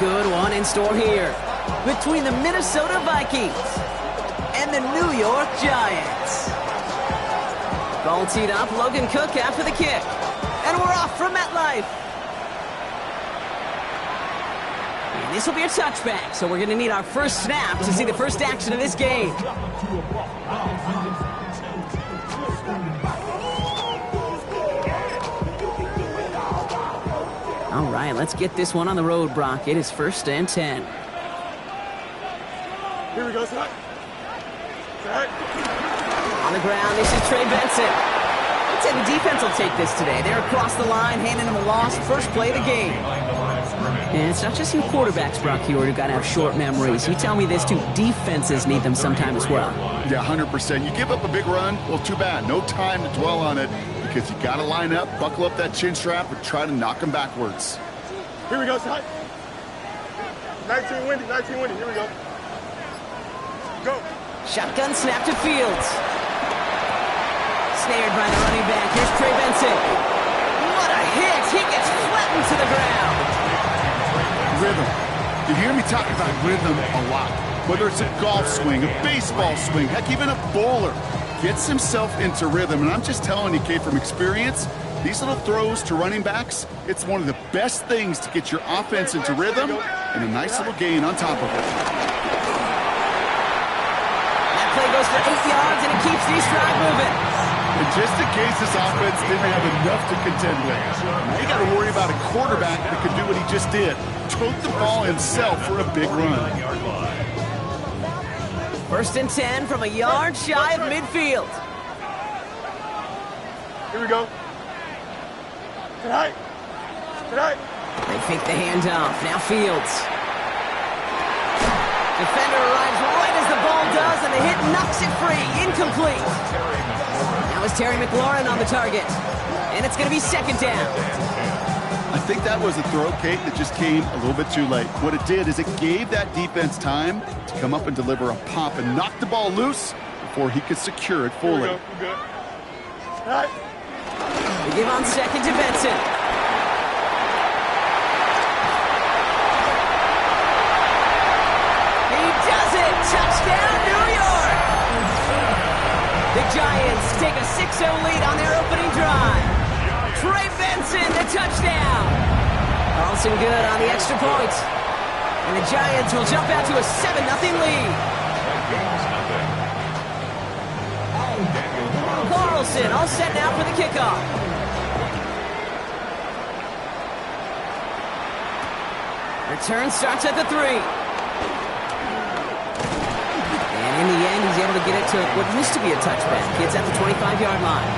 good one in store here between the Minnesota Vikings and the New York Giants. Ball teed up, Logan Cook after the kick. And we're off from MetLife. And this will be a touchback, so we're going to need our first snap to see the first action of this game. All right, let's get this one on the road, Brock. It is 1st and 10. Here we go, Zach. On the ground, this is Trey Benson. I'd say the defense will take this today. They're across the line, handing him a loss. First play of the game. And it's not just you quarterbacks, Brock Huard, who've got to have short memories. You tell me this, too. Defenses need them sometime as well. Yeah, 100%. You give up a big run, well, too bad. No time to dwell on it because you got to line up, buckle up that chin strap, and try to knock them backwards. Here we go, Zach. 19 windy, 19 windy. Here we go. Go. Shotgun snap to Fields. Snared by the running back. Here's Trey Benson. What a hit. He gets flattened to the ground. Rhythm. You hear me talk about rhythm a lot. Whether it's a golf swing, a baseball swing, heck, even a bowler gets himself into rhythm. And I'm just telling you, Kate, from experience, these little throws to running backs, it's one of the best things to get your offense into rhythm and a nice little gain on top of it. That play goes for 8 yards, and it keeps these drive moving. And just in case this offense didn't have enough to contend with, now you got to worry about a quarterback that can do what he just did. Tote the ball himself for a big run. 1st and 10 from a yard shy of midfield. Here we go. Tonight. They fake the handoff. Now Fields. Defender arrives right as the ball does, and the hit knocks it free. Incomplete. Now is Terry McLaurin on the target. And it's going to be 2nd down. I think that was a throw, Kate, that just came a little bit too late. What it did is it gave that defense time to come up and deliver a pop and knock the ball loose before he could secure it fully. Here we go. Right. They give on 2nd to Benson. He does it! Touchdown, New York! The Giants take a 6-0 lead on their opening drive. Trey Benson, the touchdown! Carlson good on the extra point. And the Giants will jump out to a 7-0 lead. Carlson all set now for the kickoff. Return starts at the 3. And in the end, he's able to get it to what used to be a touchback. It's at the 25-yard line.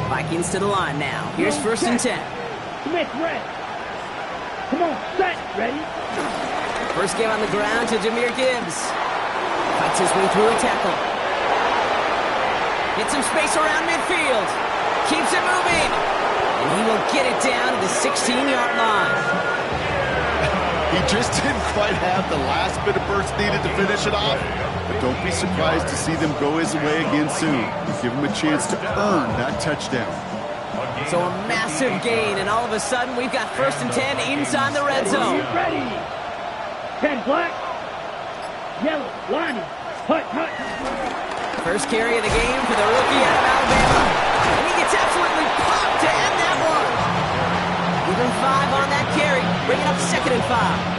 Vikings to the line now. Here's 1st and 10. Smith, ready. Come on, set, ready. First game on the ground to Jahmyr Gibbs. Fights his way through a tackle. Gets some space around midfield. Keeps it moving. And he will get it down to the 16-yard line. He just didn't quite have the last bit of burst needed to finish it off. But don't be surprised to see them go his way again soon. Give him a chance to earn that touchdown. So a massive gain, and all of a sudden we've got 1st and 10 inside the red zone. Ready. 10 black. Yellow, lining. Hut. First carry of the game for the rookie out of Alabama. And he gets absolutely popped to end that one. Even 5 on that carry, bringing up 2nd and 5.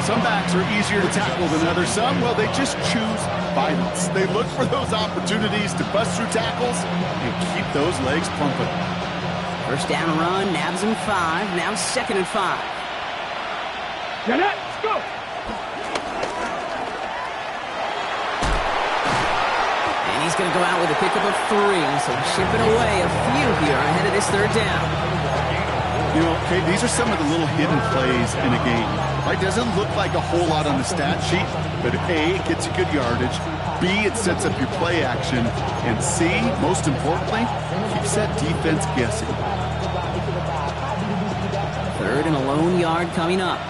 Some backs are easier to tackle than others. Some, well, they just choose violence. They look for those opportunities to bust through tackles and keep those legs pumping. First down run, nabs him 5. Now 2nd and 5. Get up, let's go. And he's going to go out with a pickup of 3. So chipping away a few here ahead of this 3rd down. You know, okay, these are some of the little hidden plays in a game. Right, doesn't look like a whole lot on the stat sheet, but A, it gets you good yardage, B, it sets up your play action, and C, most importantly, keeps that defense guessing. 3rd and a lone yard coming up.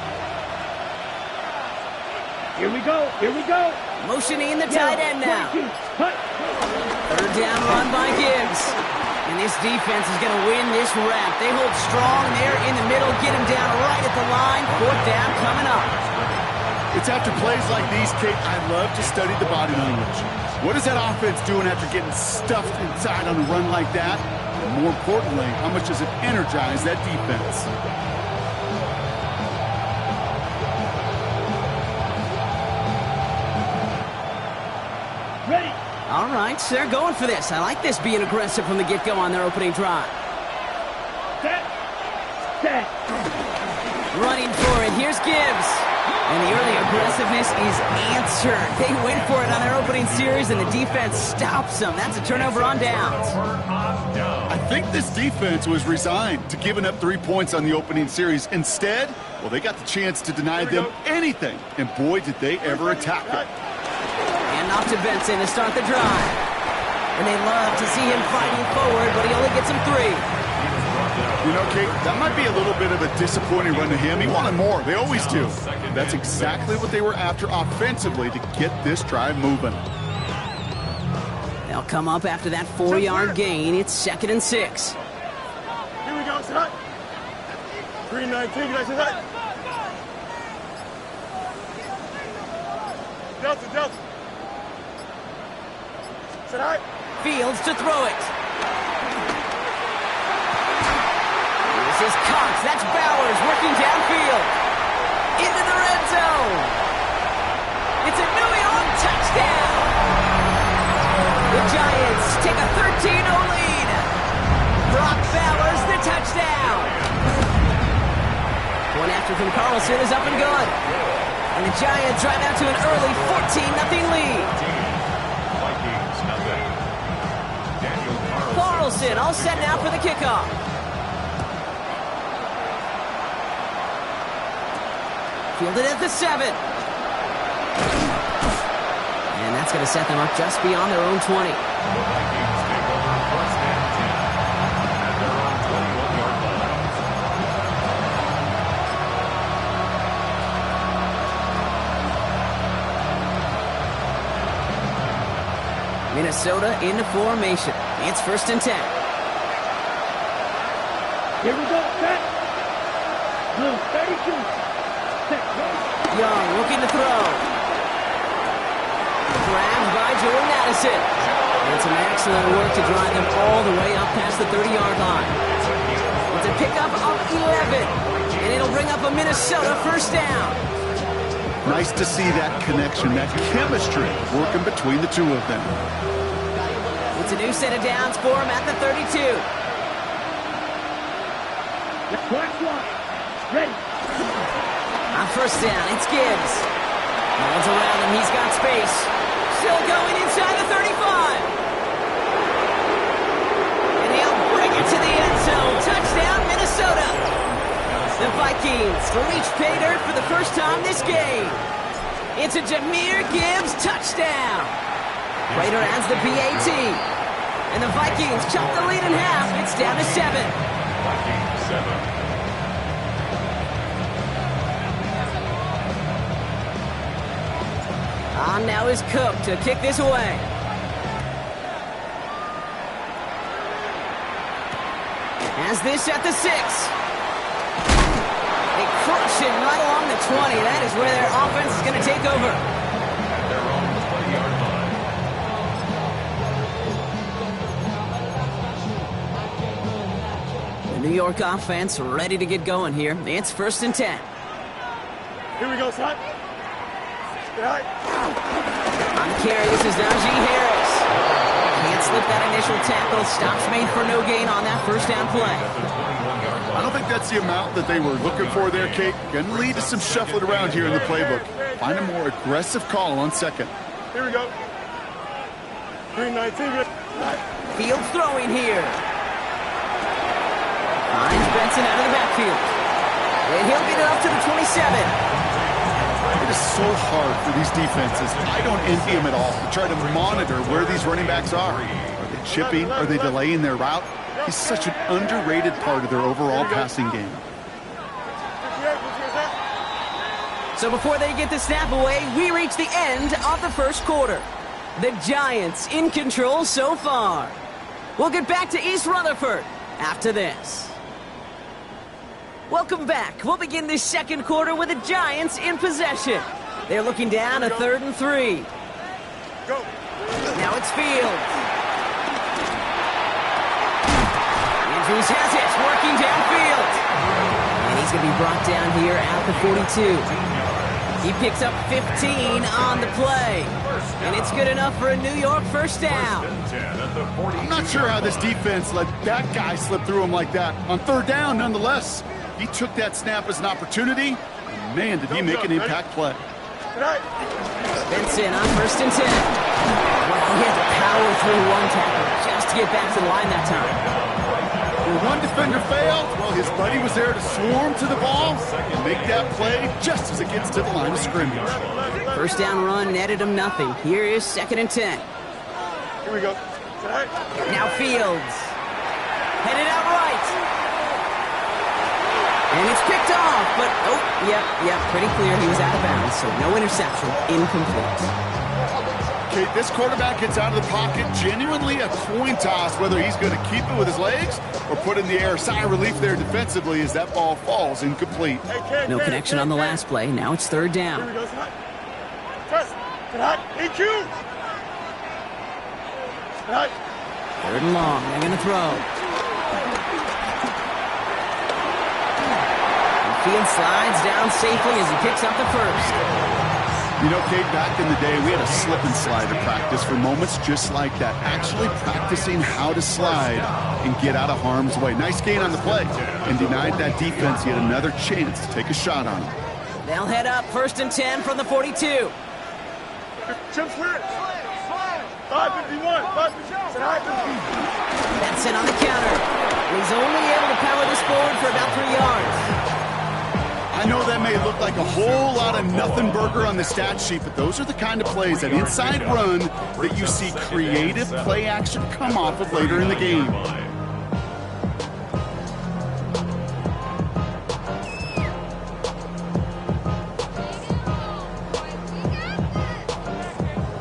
Here we go. Here we go. Motioning the tight end now. 3rd down run by Gibbs. And this defense is going to win this rep. They hold strong there in the middle, get him down right at the line. 4th down coming up. It's after plays like these, Kate, I love to study the body language. What is that offense doing after getting stuffed inside on a run like that? And more importantly, how much does it energize that defense? Ready. All right, so they're going for this. I like this being aggressive from the get-go on their opening drive. Set. Set. Running for it. Here's Gibbs. And the early aggressiveness is answered. They went for it on their opening series, and the defense stops them. That's a turnover on downs. I think this defense was resigned to giving up 3 points on the opening series. Instead, well, they got the chance to deny them anything. And boy, did they ever attack it. And off to Benson to start the drive. And they love to see him fighting forward, but he only gets them 3. You know, Kate, that might be a little bit of a disappointing run to him. He wanted more. They always do. That's exactly what they were after offensively to get this drive moving. They'll come up after that 4-yard gain. It's 2nd and 6. Here we go, set. 319, guys, set. Delta, Delta. Set high. Fields to throw it. This is Cox. That's Bowers working downfield. Into the red zone. It's a New York touchdown. The Giants take a 13-0 lead. Brock Bowers, the touchdown. One after from Carlson is up and good. And the Giants drive out to an early 14-0 lead. Carlson all set now for the kickoff. Fielded at the 7. And that's going to set them up just beyond their own 20. Minnesota into formation. It's 1st and 10. Here we go. Set. Blue 32. Young looking to throw. Grabbed by Jordan Addison. And some excellent work to drive them all the way up past the 30-yard line. It's a pickup of 11. And it'll bring up a Minnesota 1st down. Nice to see that connection, that chemistry working between the two of them. It's a new set of downs for him at the 32. Black one. Ready. On 1st down, it's Gibbs. No one's around him. He's got space. Still going inside the 35. And he'll bring it to the end zone. Touchdown, Minnesota. The Vikings reach pay dirt for the first time this game. It's a Jahmyr Gibbs touchdown. Prater adds the PAT. And the Vikings chop the lead in half. It's down to 7. Vikings 7. On now is Cook to kick this away. Has this at the 6. They crush it right along the 20. That is where their offense is going to take over. At their own 20-yard line. The New York offense ready to get going here. It's 1st and 10. Here we go, son. On the carry, this is Najee Harris. Can't slip that initial tackle. Stops made for no gain on that 1st down play. I don't think that's the amount that they were looking for there, Kate. Going to lead to some shuffling around here in the playbook. Find a more aggressive call on 2nd. Here we go. 319. Fields throwing here. Finds Benson out of the backfield. And he'll get it up to the 27. It is so hard for these defenses. I don't envy them at all to try to monitor where these running backs are. Are they chippy? Are they delaying their route? He's such an underrated part of their overall passing game. So before they get the snap away, we reach the end of the first quarter. The Giants in control so far. We'll get back to East Rutherford after this. Welcome back. We'll begin this second quarter with the Giants in possession. They're looking down a 3rd and 3. Go. Now it's Fields. Andrews has it, working downfield. And he's going to be brought down here at the 42. He picks up 15 on the play. And it's good enough for a New York first down. I'm not sure how this defense let that guy slip through him like that. On 3rd down, nonetheless, he took that snap as an opportunity. And man, did he make an impact play. Benson on 1st and 10. Well, he had to power through one tackle just to get back to the line that time. When one defender failed, well, his buddy was there to swarm to the ball and make that play just as it gets to the line of scrimmage. First down run netted him nothing. Here is 2nd and 10. Here we go. Now Fields. Headed out right. And it's picked off, but, yep, pretty clear he was out of bounds, so no interception, incomplete. Okay, this quarterback gets out of the pocket, genuinely a coin toss, whether he's going to keep it with his legs or put in the air. Sigh of relief there defensively as that ball falls incomplete. No connection on the last play. Now it's 3rd down. Here we go. Press. EQ. 3rd and long. They're going to throw. Field slides down safely as he picks up the first. You know, Kate, back in the day, we had a slip and slide at practice for moments just like that. Actually practicing how to slide and get out of harm's way. Nice gain on the play and denied that defense yet another chance to take a shot on him. They'll head up 1st and 10 from the 42. Jump slant. 551. Benson on the counter. He's only able to power this forward for about 3 yards. I know that may look like a whole lot of nothing burger on the stat sheet, but those are the kind of plays, that inside run, that you see creative play action come off of later in the game.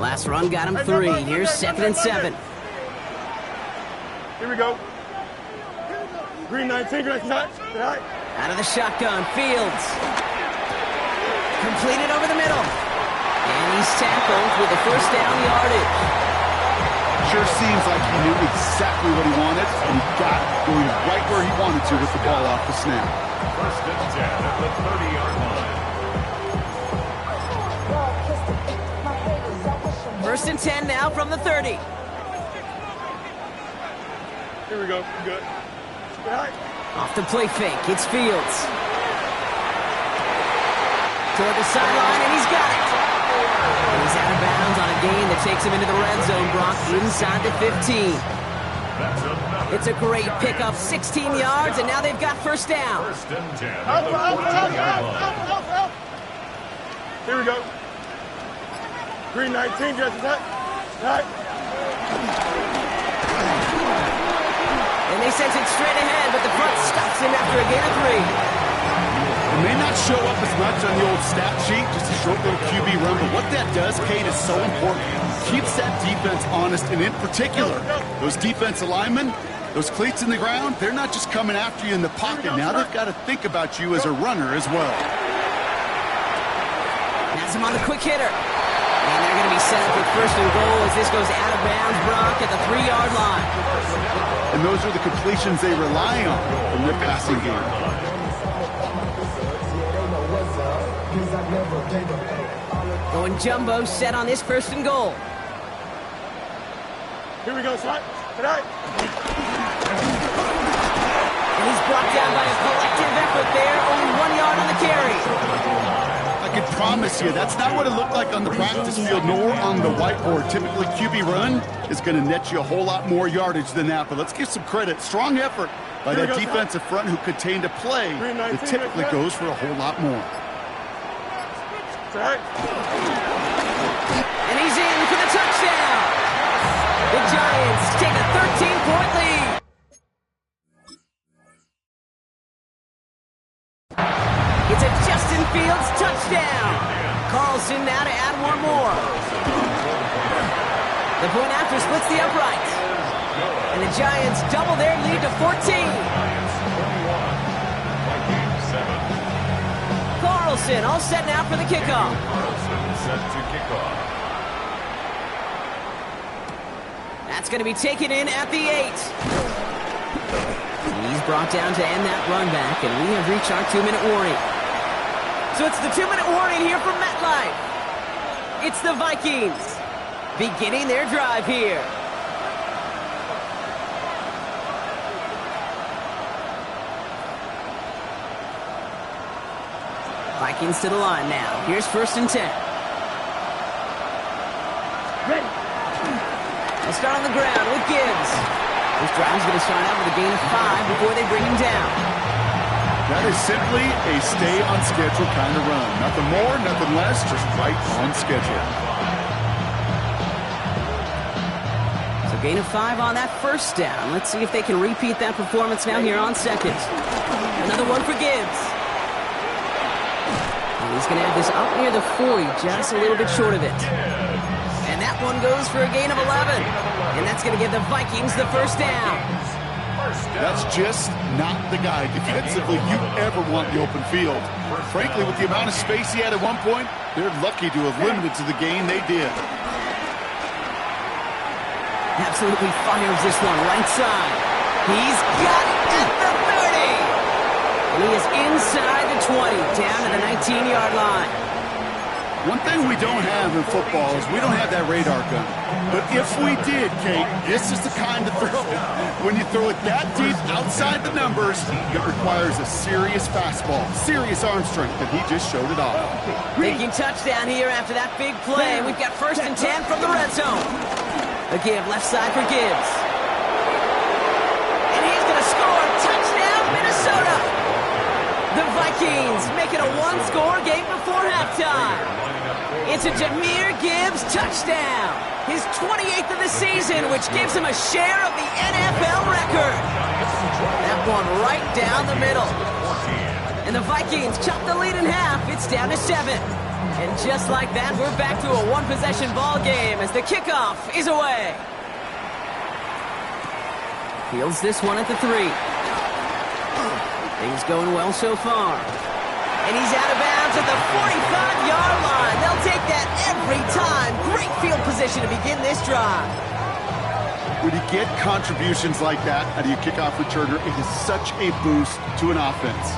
Last run got him 3. Here's 2nd and 7. Here we go. Green 19, Out of the shotgun, Fields. Completed over the middle. And he's tackled with the first down yardage. Sure seems like he knew exactly what he wanted, and he got it going right where he wanted to with the ball off the snap. 1st and 10 at the 30-yard line. 1st and 10 now from the 30. Here we go. Good. Off the play fake, it's Fields. Toward the sideline, and he's got it. And he's out of bounds on a gain that takes him into the red zone, Brock, inside the 15. It's a great pickup, 16 yards, and now they've got first down. 1st and 10 at Out. the 40-yard line. Here we go. Green 19, And they send it straight ahead, but the front stops him after a gain of 3. It may not show up as much on the old stat sheet, just a short little QB run, but what that does, Kate, is so important. Keeps that defense honest, and in particular, those defensive linemen, those cleats in the ground, they're not just coming after you in the pocket. Now they've got to think about you as a runner as well. Has him on the quick hitter. And they're going to be set up with 1st and goal as this goes out of bounds, Brock, at the 3-yard line. And those are the completions they rely on in their passing game. Going jumbo set on this 1st and goal. Here we go, son. And he's brought down by a collective effort there. Only 1 yard on the carry. I can promise you, that's not what it looked like on the practice field nor on the whiteboard. Typically, QB run is going to net you a whole lot more yardage than that. But let's give some credit. Strong effort by that defensive front who contained a play that typically goes for a whole lot more. And he's in for the touchdown. The Giants take a 13-point lead. It's a Justin Fields touchdown. Carlson now to add one more. The point after splits the uprights. And the Giants double their lead to 14. Carlson all set now for the kickoff. Carlson set to kick off. That's going to be taken in at the 8. He's brought down to end that run back, and we have reached our 2-minute warning. So it's the 2-minute warning here from MetLife. It's the Vikings beginning their drive here. Vikings to the line now. Here's 1st and 10. Ready. They'll start on the ground with Gibbs. This drive's going to start out with a gain of 5 before they bring him down. That is simply a stay-on-schedule kind of run. Nothing more, nothing less, just right on schedule. So gain of 5 on that 1st down. Let's see if they can repeat that performance now here on 2nd. Another one for Gibbs. And he's going to have this up near the 40, just a little bit short of it. And that one goes for a gain of 11. And that's going to give the Vikings the 1st down. That's just not the guy defensively you ever want in the open field. Frankly, with the amount of space he had at one point, they're lucky to have limited to the gain they did. Absolutely fires this one right side. He's got it at the 30. And he is inside the 20, down to the 19-yard line. One thing we don't have in football is we don't have that radar gun. But if we did, Kate, this is the kind of throw. When you throw it that deep outside the numbers, it requires a serious fastball, serious arm strength, and he just showed it off. Thinking touchdown here after that big play. We've got 1st and 10 from the red zone. A give left side for Gibbs. And he's going to score. Touchdown, Minnesota. The Vikings make it a one-score game before halftime. It's a Jahmyr Gibbs touchdown. His 28th of the season, which gives him a share of the NFL record. That one right down the middle. And the Vikings chop the lead in half. It's down to 7. And just like that, we're back to a one-possession ball game as the kickoff is away. Fields this one at the 3. Things going well so far. And he's out of bounds at the 45-yard line. They'll take that every time. Great field position to begin this drive. When you get contributions like that out of your kickoff returner, it is such a boost to an offense.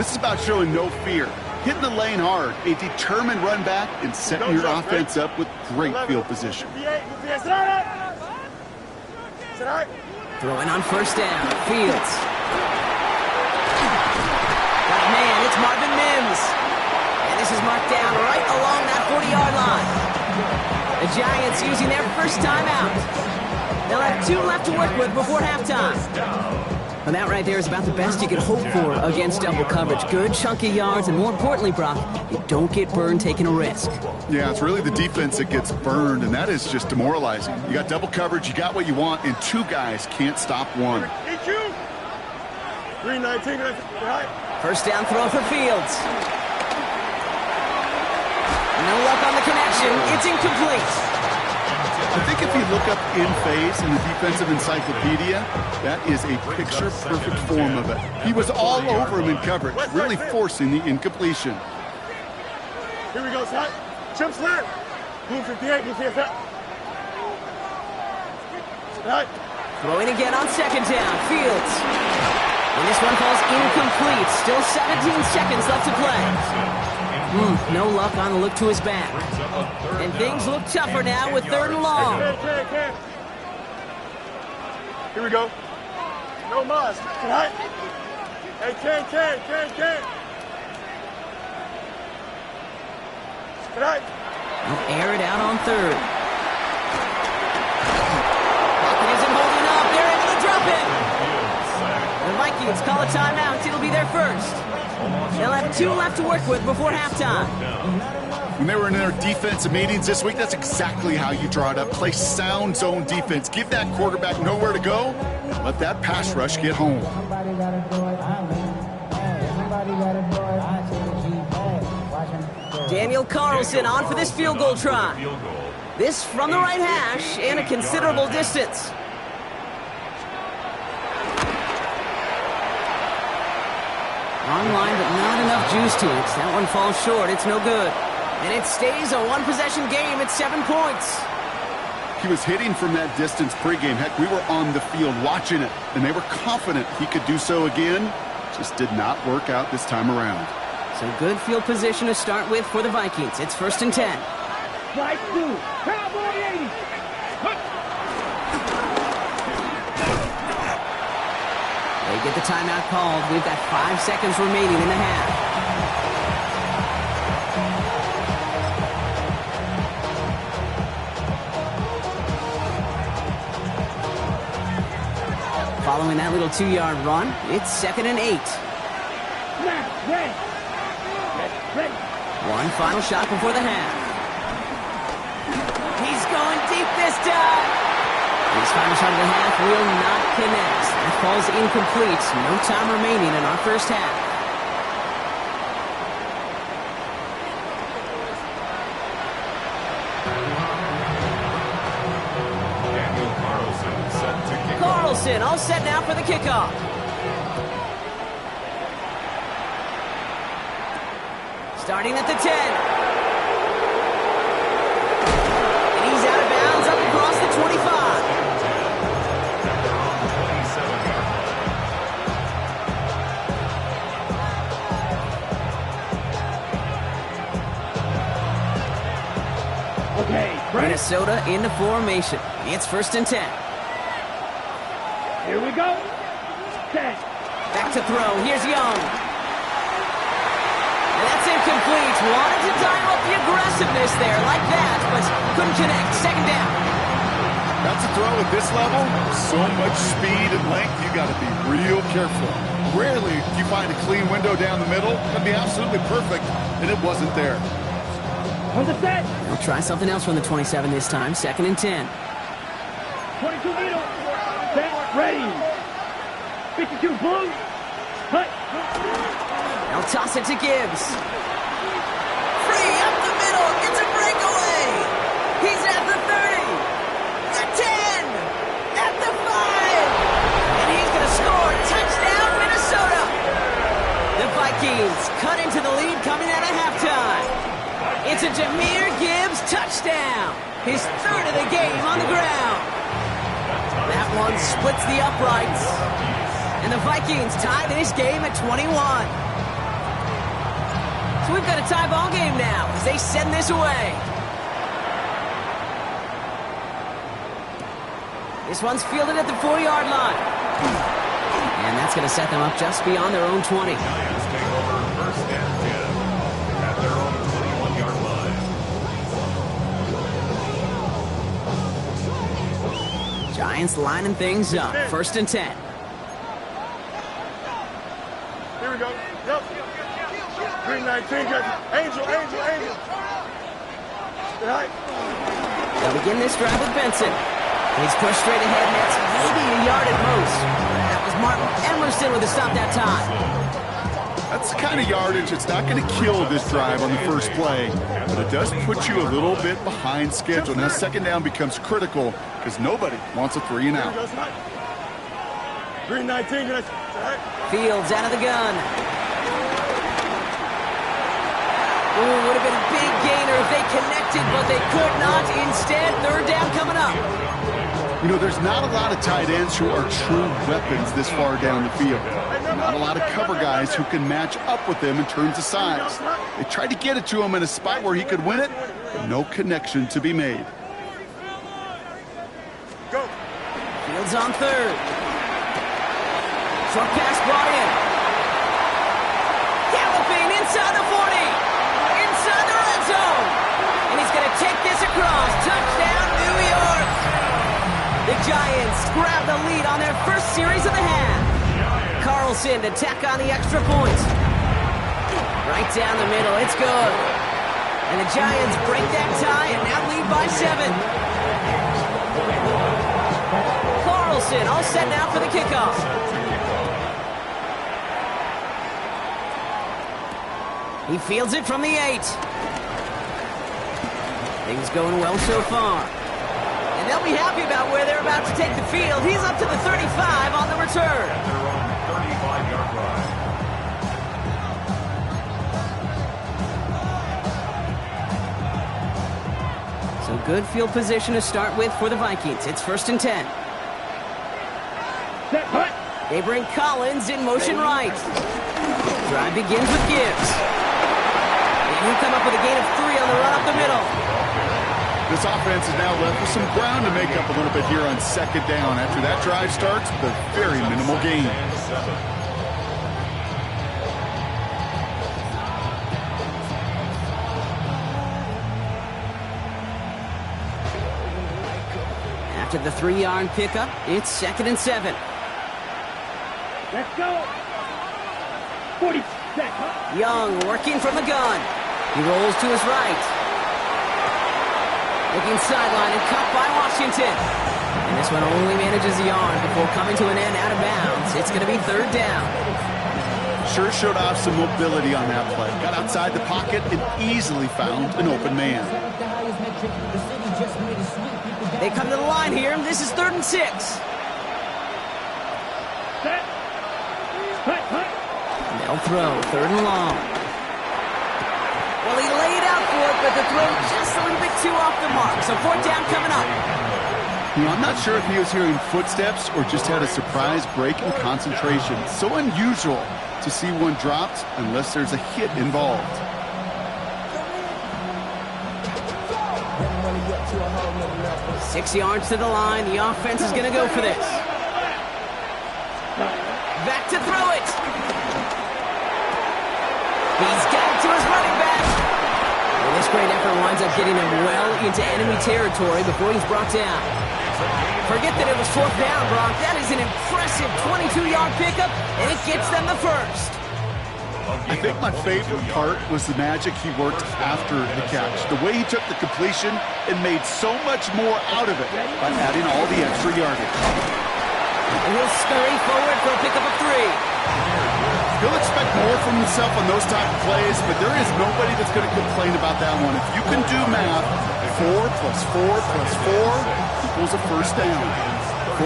This is about showing no fear, hitting the lane hard, a determined run back, and setting your offense up with great field position. Throwing on 1st down. Fields. Man, it's Marvin Mims. And this is marked down right along that 40-yard line. The Giants using their 1st timeout. They'll have 2 left to work with before halftime. And that right there is about the best you can hope for against double coverage. Good chunky yards, and more importantly, Brock, you don't get burned taking a risk. Yeah, it's really the defense that gets burned, and that is just demoralizing. You got double coverage, you got what you want, and 2 guys can't stop one. 319, right. 1st down throw for Fields. No luck on the connection. It's incomplete. I think if you look up in phase in the defensive encyclopedia, that is a picture-perfect form of it. He was all over him in coverage, really forcing the incompletion. Here we go, son. Chip slant. Move 58, move 58. Right. Throwing again on 2nd down. Fields. And this one falls incomplete. Still 17 seconds left to play. No luck on the look to his back. And things look tougher now with 3rd and long. Here we go. No mas. Right. Hey, Ken. Right. Air it out on 3rd. Pocket isn't holding up. They're able to drop it. The Vikings call a timeout. It'll be their 1st. They'll have 2 left to work with before halftime. When they were in their defensive meetings this week, that's exactly how you draw it up. Play sound zone defense. Give that quarterback nowhere to go. And let that pass rush get home. Daniel Carlson on for this field goal try. This from the right hash and a considerable distance. Online, but not enough juice to it. That one falls short. It's no good. And it stays a one-possession game at 7 points. He was hitting from that distance pregame. Heck, we were on the field watching it, and they were confident he could do so again. Just did not work out this time around. So good field position to start with for the Vikings. It's 1st and 10. Strike 2. Cowboy 80. They get the timeout called. We've got 5 seconds remaining in the half. Following that little 2-yard run, it's 2nd and 8. Snap. Ready. Ready. One final shot before the half. He's going deep this time. His final shot of the half will not connect. That falls incomplete. No time remaining in our first half. Daniel Carlson set to kick off. Carlson all set now for the kickoff. Starting at the 10. And he's out of bounds up across the 25. Okay. Ready. Minnesota into formation. It's 1st and 10. Here we go. 10. Back to throw. Here's Young. And that's incomplete. Wanted to dial up the aggressiveness there like that, but couldn't connect. 2nd down. That's a throw at this level. So much speed and length, you got to be real careful. Rarely do you find a clean window down the middle. That'd be absolutely perfect, and it wasn't there. On the set. We'll try something else from the 27 this time. 2nd and 10. 22 middle. Set. Ready. 52 blue. Cut. Now toss it to Gibbs. Free up the middle. Gets a breakaway. He's at the 30. The 10. At the 5. And he's going to score. Touchdown, Minnesota. The Vikings cut into the lead coming out of halftime. It's a Jahmyr Gibbs touchdown. His 3rd of the game on the ground. That one splits the uprights. And the Vikings tie this game at 21. So we've got a tie ball game now as they send this away. This one's fielded at the 40-yard line. And that's going to set them up just beyond their own 20. Giants take over 1st and 10 at their own 21-yard line. Giants lining things up. 1st and 10. Here we go. Yep. Green 19. Angel. Good height. They'll begin this drive with Benson. He's pushed straight ahead, and that's maybe a yard at most. That was Martin Emerson with a stop that time. That's the kind of yardage that's not going to kill this drive on the first play, but it does put you a little bit behind schedule. Now 2nd down becomes critical because nobody wants a 3 and out. Green 19. Fields out of the gun. Ooh, would have been a big gainer if they connected, but they could not. Instead, 3rd down coming up. You know, there's not a lot of tight ends who are true weapons this far down the field. Not a lot of cover guys who can match up with them in terms of size. They tried to get it to him in a spot where he could win it, but no connection to be made. Go. Fields on 3rd. Short pass brought in. Galloping inside the 40. Inside the red zone. And he's going to take this across. Touchdown, New York. The Giants grab the lead on their first series of the half. Carlson to tack on the extra point. Right down the middle. It's good. And the Giants break that tie and now lead by 7. Carlson all set now for the kickoff. He fields it from the 8. Things going well so far. And they'll be happy about where they're about to take the field. He's up to the 35 on the return. At their own 35-yard line. So good field position to start with for the Vikings. It's 1st and 10. Set, hut. They bring Collins in motion right. Drive begins with Gibbs. And he'll come up with a gain of 3 on the run up the middle. This offense is now left with some ground to make up a little bit here on 2nd down. After that drive starts with a very minimal gain. After the 3-yard pickup, it's 2nd and 7. Let's go. 40 set, hut. Young working from the gun. He rolls to his right. Looking sideline and cut by Washington. And this one only manages the yard before coming to an end out of bounds. It's going to be 3rd down. Sure showed off some mobility on that play. Got outside the pocket and easily found an open man. They come to the line here. This is 3rd and 6. Set. Hut, hut. They'll throw 3rd and long. Well, he laid out for it, but the throw just a little bit too off the mark. So 4th down coming up. You know, I'm not sure if he was hearing footsteps or just had a surprise break in concentration. So unusual to see one dropped unless there's a hit involved. Six yards to the line. The offense is going to go for this. Back to throw it. He's got it to his running back. Well, this great effort winds up getting him well into enemy territory before he's brought down. Forget that it was 4th down, Brock. That is an impressive 22-yard pickup, and it gets them the first. I think my favorite part was the magic he worked after the catch. The way he took the completion and made so much more out of it by adding all the extra yardage. And he'll scurry forward for a pickup of 3. He'll expect more from himself on those type of plays, but there is nobody that's going to complain about that one. If you can do math, 4 plus 4 plus 4 equals a first down.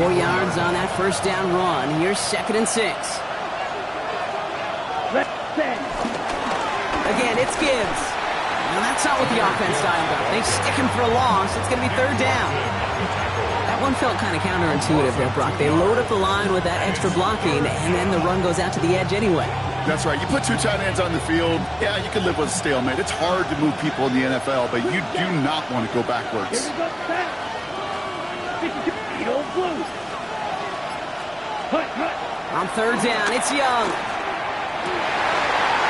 4 yards on that first down run. Here's 2nd and 6. Let's send. Again, it's Gibbs. Now that's not what the offense dialed up. They stick him for a loss. It's going to be 3rd down. That one felt kind of counterintuitive there, Brock. They load up the line with that extra blocking, and then the run goes out to the edge anyway. That's right. You put 2 tight ends on the field, yeah, you can live with a stalemate. It's hard to move people in the NFL, but you do not want to go backwards. Here we go, set. 52 old Blues. Hut, hut. On 3rd down, it's Young.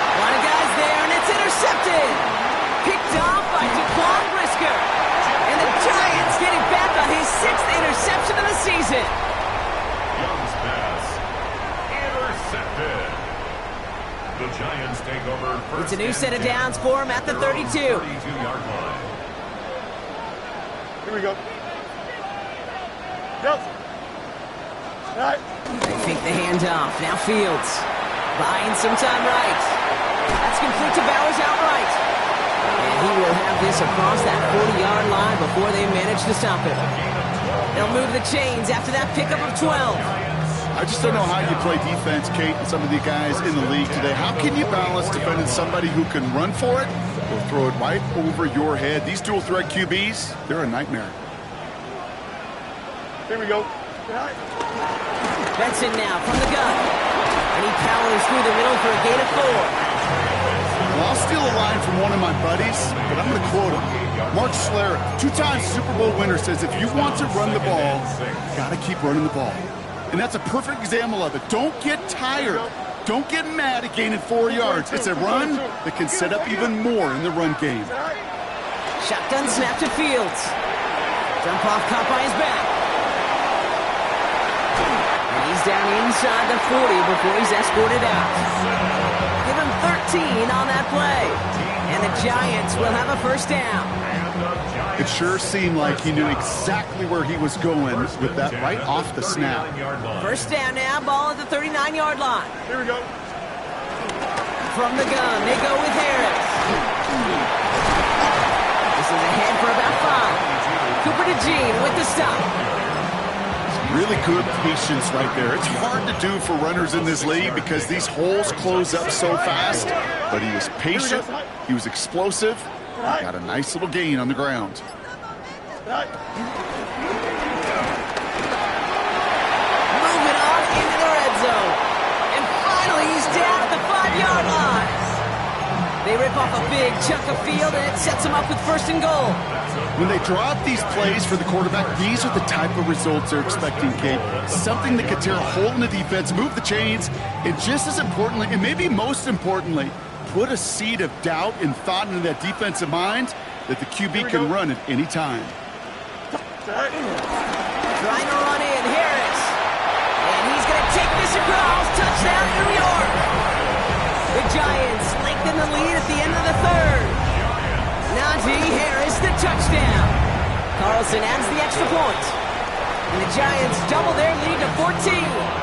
A lot of guys there, and it's intercepted. Picked off by Jaquan Brisker. And the Giants get it back on his 6th interception of the season. Young's pass intercepted. The Giants take over first. It's a new set of downs for him at the 32. 32-yard line. Here we go. Go. All right. They fake the handoff. Now Fields buying some time right. That's complete to Bowers outright. And he will have this across that 40-yard line before they manage to stop him. They'll move the chains after that pickup of 12. I just don't know how you play defense, Kate, and some of the guys in the league today. How can you balance defending somebody who can run for it or throw it right over your head? These dual-threat QBs, they're a nightmare. Here we go. Benson now from the gun. And he powers through the middle for a gain of 4. Well, I'll steal a line from one of my buddies, but I'm going to quote him. Mark Schlereth, 2-time Super Bowl winner, says if you want to run the ball, you got to keep running the ball. And that's a perfect example of it. Don't get tired. Don't get mad at gaining 4 yards. It's a run that can set up even more in the run game. Shotgun snap to Fields. Jump off caught by his back. And he's down inside the 40 before he's escorted out. Give him 13 on that play. And And the Giants will have a first down. It sure seemed like he knew exactly where he was going with that right off the snap. First down now, ball at the 39-yard line. Here we go. From the gun, they go with Harris. This is ahead for about 5. Cooper DeJean with the stop. Really good patience right there. It's hard to do for runners in this league because these holes close up so fast. But he was patient, he was explosive, got a nice little gain on the ground. Moving on into the red zone. And finally, he's down at the 5-yard line. They rip off a big chunk of field, and it sets them up with first and goal. When they draw up these plays for the quarterback, these are the type of results they're expecting, Kate. Something that could tear a hole in the defense, move the chains, and just as importantly, and maybe most importantly, put a seed of doubt and thought into that defensive mind that the QB can run at any time. Trying to run in, Harris. And he's going to take this across. Touchdown, New York. The Giants lengthen the lead at the end of the third. Najee Harris, the touchdown. Carlson adds the extra point. And the Giants double their lead to 14.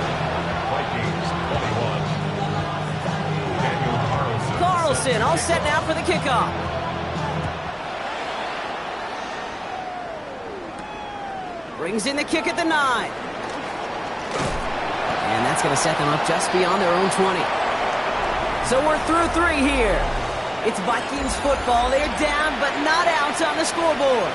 Carlson all set now for the kickoff. Brings in the kick at the 9. And that's going to set them up just beyond their own 20. So we're through 3 here. It's Vikings football. They're down, but not out on the scoreboard.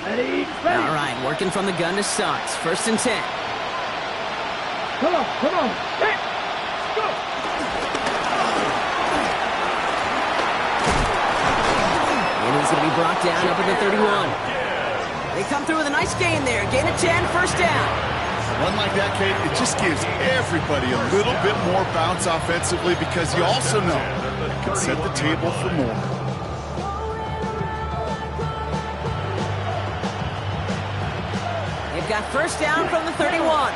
Ready? All right, working from the gun to start. First and 10. Come on. Hey, go. And he's going to be brought down up at the 31. They come through with a nice gain there. Gain of 10, first down. One like that, Kate, it just gives everybody a little bit more bounce offensively because you also know it can set the table for more. They've got first down from the 31.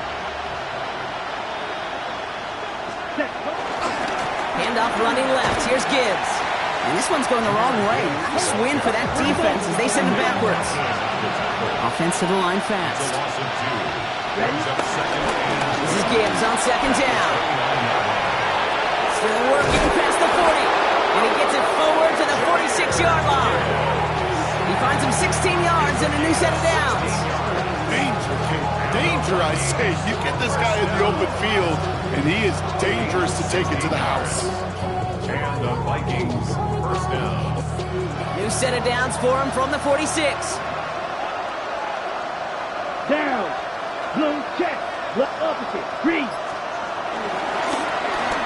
Handoff running left. Here's Gibbs. And this one's going the wrong way. Nice win for that defense as they send it backwards. Offense to the line fast. This is Gibbs on second down. Still working past the 40. And he gets it forward to the 46-yard line. He finds him 16 yards and a new set of downs. Danger, Kate. Danger, I say. You get this guy in the open field, and he is dangerous to take it to the house. And the Vikings, first down. New set of downs for him from the 46. Down. Blue check. Left opposite. Green.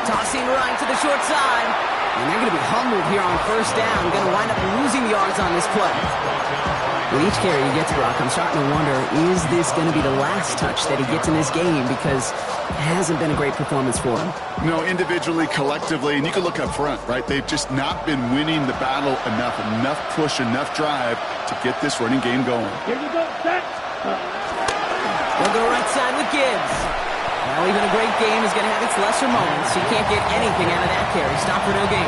Tossing right to the short side. And they're going to be humbled here on first down. Going to wind up losing yards on this play. With each carry he gets, Brock, I'm starting to wonder, is this going to be the last touch that he gets in this game? Because it hasn't been a great performance for him. No, individually, collectively, and you can look up front, right? They've just not been winning the battle enough push, enough drive to get this running game going. Here we go. Set. They'll go right side with Gibbs. Well, even a great game is going to have its lesser moments. You can't get anything out of that carry. Stop for no gain.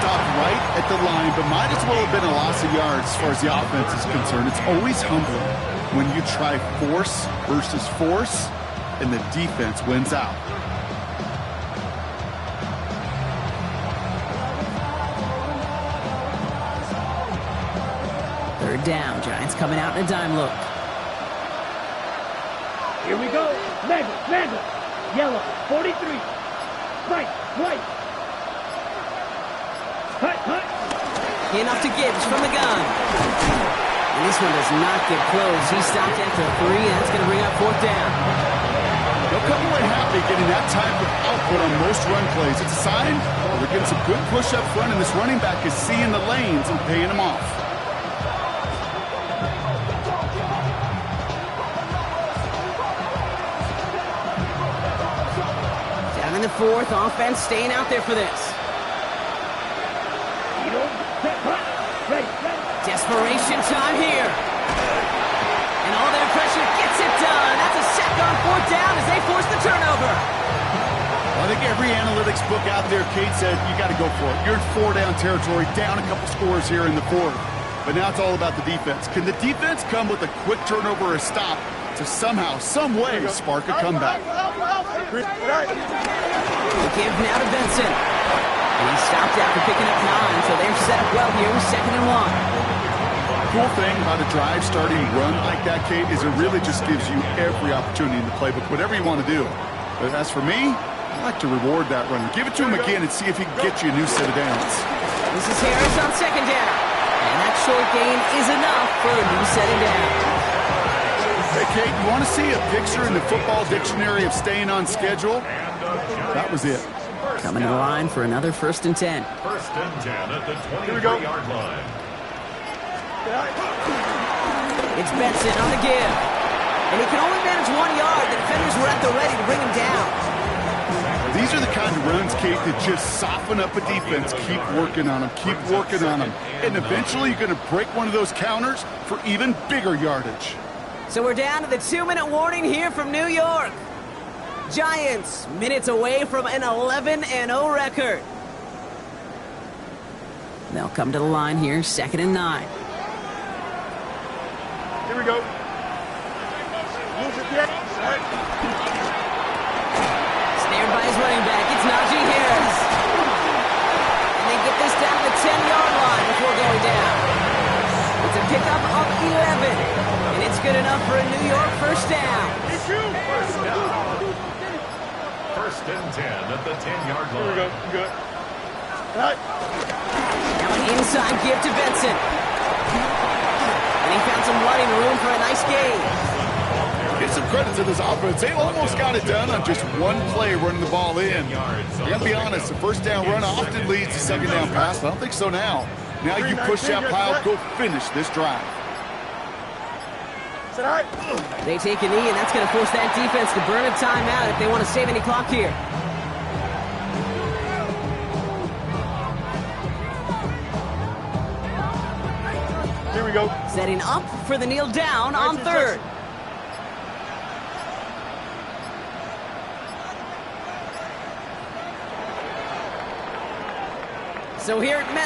Stopped right at the line, but might as well have been a loss of yards as far as the offense is concerned. It's always humbling when you try force versus force, and the defense wins out. Third down. Giants coming out in a dime look. Here we go. Manda. Yellow. 43. Right. White. Hut. Enough to Gibbs from the gun. And this one does not get close. He stopped after 3, and that's going to bring up fourth down. They'll come away happy getting that type of output on most run plays. It's a sign that they're getting some good push up front, and this running back is seeing the lanes and paying them off. Down in the fourth. Offense staying out there for this. Ready. Desperation time here. And all their pressure gets it done. That's a sack on fourth down as they force the turnover. I think every analytics book out there, Kate, said you got to go for it. You're in 4-down territory, down a couple scores here in the fourth. But now it's all about the defense. Can the defense come with a quick turnover or a stop to somehow, some way, spark a comeback? The give now to Benson. And he stopped after picking up 9, so they're set up well here with 2nd and 1. Cool thing about a drive starting run like that, Kate, is it really just gives you every opportunity in the playbook, whatever you want to do. But as for me, I like to reward that runner. Give it to him again and see if he can get you a new set of downs. This is Harris on 2nd down. And that short gain is enough for a new set of downs. Hey, Kate, you want to see a picture in the football dictionary of staying on schedule? That was it. Coming to the line for another 1st and 10. 1st and 10 at the 23-yard line. It's Benson on the give. And he can only manage 1 yard. The defenders were at the ready to bring him down. These are the kind of runs, Kate, that just soften up a defense. Keep working on them. Keep working on them. And eventually you're going to break one of those counters for even bigger yardage. So we're down to the 2-minute warning here from New York. Giants, minutes away from an 11-0 record. They'll come to the line here, 2nd and 9. Here we go. Lose it yet? Snared by his running back, it's Najee Harris. And they get this down to the 10-yard line before going down. It's a pickup of 11. And it's good enough for a New York 1st down. First down. 1st and 10 at the 10-yard line. Here we go. Good. All right. Now an inside give to Benson. And he found some running room for a nice gain. Get some credit to this offense. They almost got it done on just one play running the ball in. I got to be honest, the 1st down run often leads to 2nd down pass, but I don't think so now. Now you push that pile, go finish this drive. Is that all right? They take a knee, and that's going to force that defense to burn a timeout if they want to save any clock here. Here we go. Setting up for the kneel down on 3rd. So here at Met